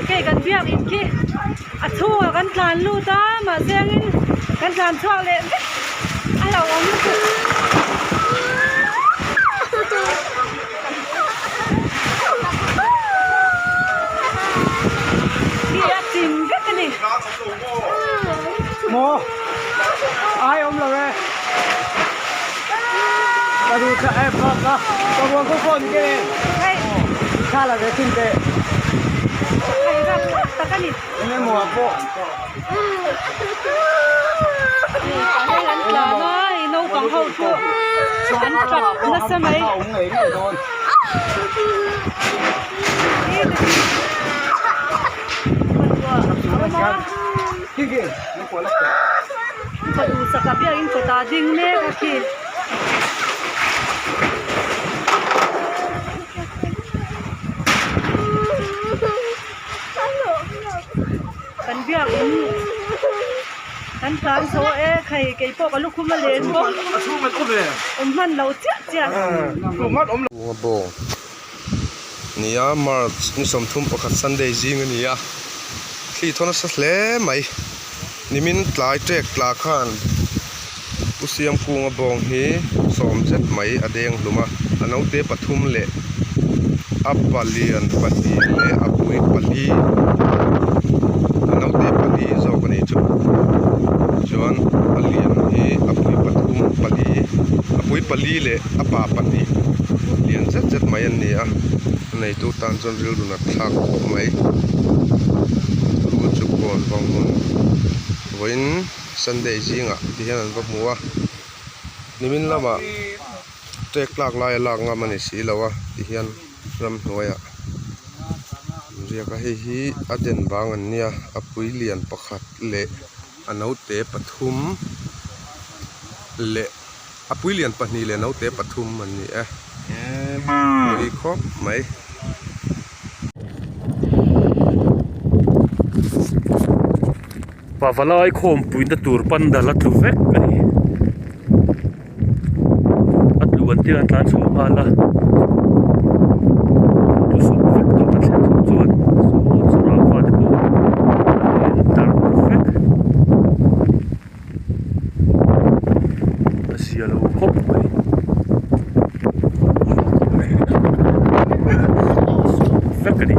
cái gần biếc ít kia thua gần tràn lưu ta mà riêng in gần tràn cho lên ai đâu ông đi ăn tìm cái này mô ai ông là đây taดูจะแอบรับนะตัววัวก็คนเก่งข้าละเดี๋ยวขึ้นเตะ cái gặp ta cái này ไม่หมัวโป๊ะ cái lần là nói nấu bằng hậu chua ăn chặt nó sẽ mấy ông ấy mới đồn kia kia nó quá lắc phải đủ sắc cả biết in phải ta đinh nè cái kiaกันเบี้ยกันการโซไข่ไก่พวกลูกคุ้มมาเล่นพวก สู้มันอุ้มเลย มันเราเจ๊ะ สู้มันอุ้ม บัวโบนี่อะมานี่สมทุ่มประคัดซันเดย์จิงนี่อะที่ทนสักเล่ไหมนี่มินหลายเจ๊กหลายขันอุเสียมกูงบงฮีสมเจ็ดไหมอเดงลุมาอันนั้นเตปทุมเละอัปปาลีอันปนีเละอัปปุยปลีอันนั้นเตปลีโจกันนี่จุจวนปลีอันฮีอัปปุยปทุมปลีอัปปุยปลีเละอัปปาปนีเลียนเจ็ดไหมอันนี้อ่ะในตู้ตานจนเรียวดูนักทักไหมรู้จุกบอลบางมุนวันซันเดย์จริงอ่ะที่เห็นแบบมัวนี่มินละมาเจ๊กหลากหลายหลากงามันนี่สีแล้ววะที่เห็นรำหัวอ่ะเรียกให้ฮีอเดนบางอันเนี้ยอปุยเลียนประคัดเละอันเอาเตปทุมเละอปุยเลียนปนีเละเอาเตปทุมมันนี่มีครบไหมป่าวลอยโคมปุยตะตูร์ปันดาลัตุเวกกันนี่อัดล้วนที่อันตรายสูงพาละดูสูงเวกตัวมันเส้นจวนสูงสุดราวฟ้าที่ปูตาร์เวกเสียแล้วครบไหมเวกกันนี่